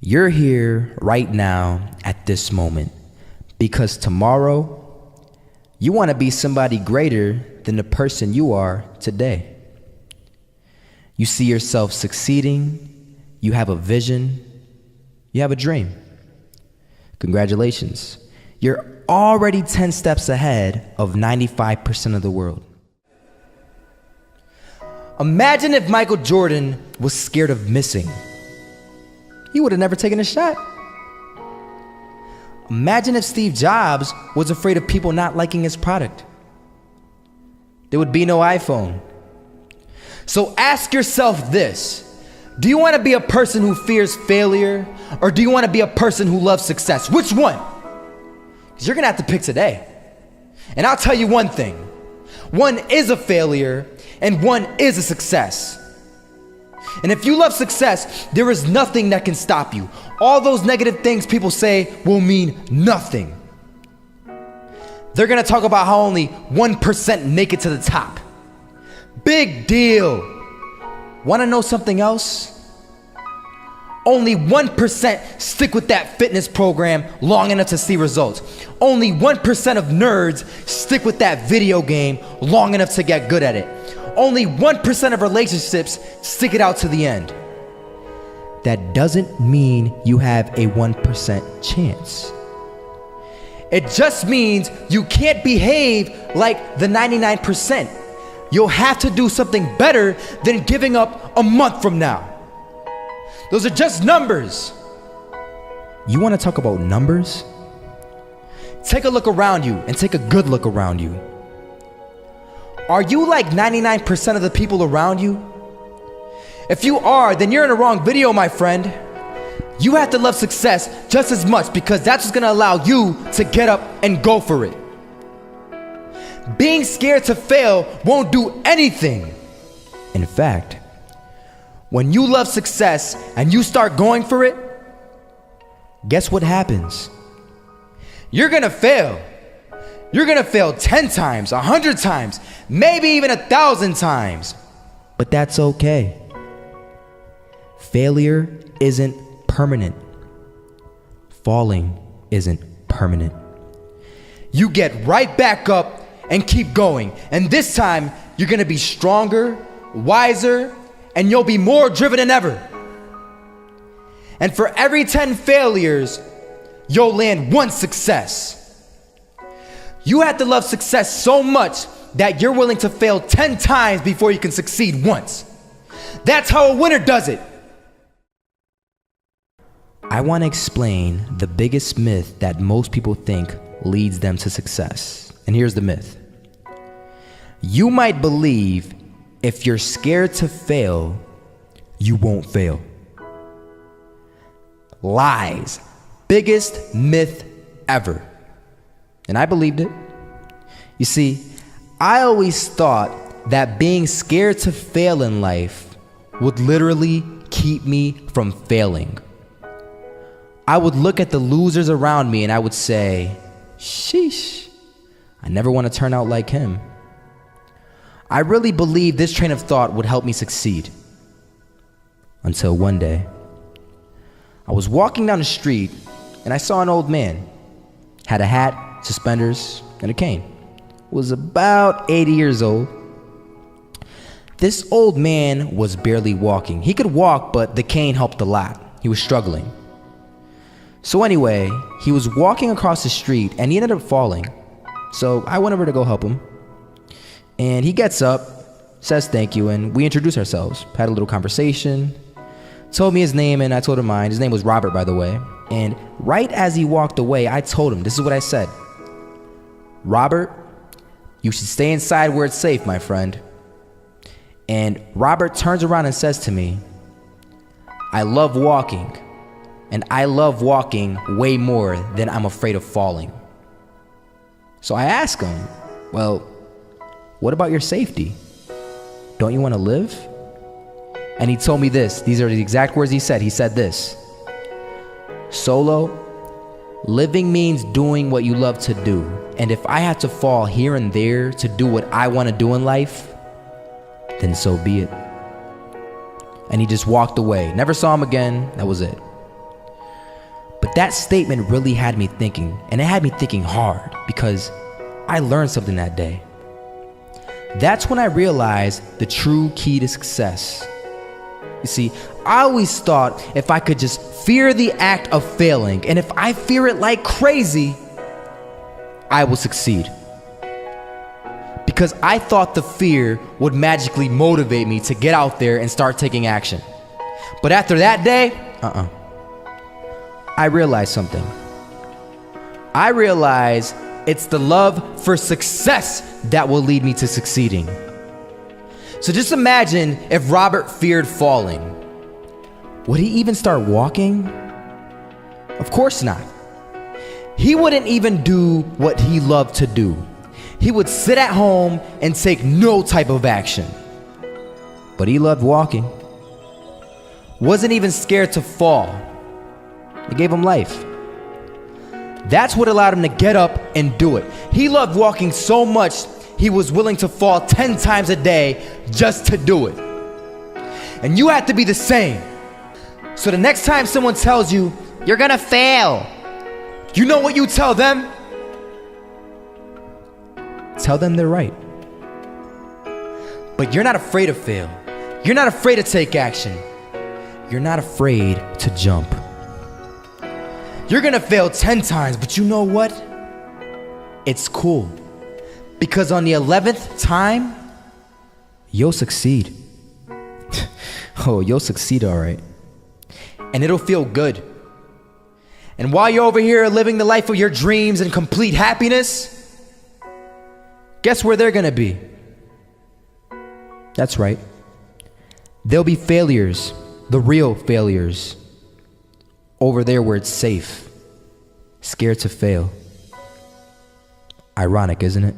You're here right now at this moment because tomorrow you want to be somebody greater than the person you are today. You see yourself succeeding, you have a vision, you have a dream. Congratulations. You're already 10 steps ahead of 95% of the world. Imagine if Michael Jordan was scared of missing. He would have never taken a shot. Imagine if Steve Jobs was afraid of people not liking his product. There would be no iPhone. So ask yourself this: do you want to be a person who fears failure, or do you want to be a person who loves success? Which one? Because you're going to have to pick today. And I'll tell you one thing: one is a failure and one is a success. And if you love success, there is nothing that can stop you. All those negative things people say will mean nothing. They're gonna talk about how only 1% make it to the top. Big deal. Wanna know something else? Only 1% stick with that fitness program long enough to see results. Only 1% of nerds stick with that video game long enough to get good at it. Only 1% of relationships stick it out to the end. That doesn't mean you have a 1% chance. It just means you can't behave like the 99%. You'll have to do something better than giving up a month from now. Those are just numbers. You want to talk about numbers? Take a look around you and take a good look around you. Are you like 99% of the people around you? If you are, then you're in the wrong video, my friend. You have to love success just as much because that's what's gonna allow you to get up and go for it. Being scared to fail won't do anything. In fact, when you love success and you start going for it, guess what happens? You're gonna fail. You're gonna fail 10 times, 100 times, maybe even 1,000 times. But that's okay. Failure isn't permanent. Falling isn't permanent. You get right back up and keep going. And this time, you're gonna be stronger, wiser, and you'll be more driven than ever. And for every 10 failures, you'll land one success. You have to love success so much that you're willing to fail 10 times before you can succeed once. That's how a winner does it. I want to explain the biggest myth that most people think leads them to success. And here's the myth. You might believe if you're scared to fail, you won't fail. Lies. Biggest myth ever. And I believed it. You see, I always thought that being scared to fail in life would literally keep me from failing. I would look at the losers around me and I would say, sheesh, I never want to turn out like him. I really believed this train of thought would help me succeed. Until one day, I was walking down the street and I saw an old man. Had a hat, suspenders, and a cane. Was about 80 years old. This old man was barely walking. He could walk, but the cane helped a lot. He was struggling. So anyway, he was walking across the street and he ended up falling. So I went over to go help him. And he gets up, says thank you, and we introduced ourselves. Had a little conversation. Told me his name and I told him mine. His name was Robert, by the way. And right as he walked away, I told him, this is what I said. Robert, you should stay inside where it's safe, my friend. And Robert turns around and says to me, I love walking. And I love walking way more than I'm afraid of falling. So I asked him, well, what about your safety? Don't you want to live? And he told me this. These are the exact words he said. He said this: Solo, living means doing what you love to do. And if I have to fall here and there to do what I want to do in life, then so be it. And he just walked away. Never saw him again. That was it. But that statement really had me thinking, and it had me thinking hard because I learned something that day. That's when I realized the true key to success. You see, I always thought if I could just fear the act of failing, and if I fear it like crazy, I will succeed. Because I thought the fear would magically motivate me to get out there and start taking action. But after that day, I realized something. I realized it's the love for success that will lead me to succeeding. So just imagine if Robert feared falling. Would he even start walking? Of course not. He wouldn't even do what he loved to do. He would sit at home and take no type of action. But he loved walking. Wasn't even scared to fall. It gave him life. That's what allowed him to get up and do it. He loved walking so much, he was willing to fall 10 times a day just to do it. And you have to be the same. So the next time someone tells you, you're gonna fail, you know what you tell them? Tell them they're right. But you're not afraid to fail. You're not afraid to take action. You're not afraid to jump. You're gonna fail 10 times, but you know what? It's cool. Because on the 11th time, you'll succeed. Oh, you'll succeed all right. And it'll feel good. And while you're over here living the life of your dreams and complete happiness, guess where they're gonna be? That's right. They'll be failures, the real failures. Over there where it's safe, scared to fail. Ironic, isn't it?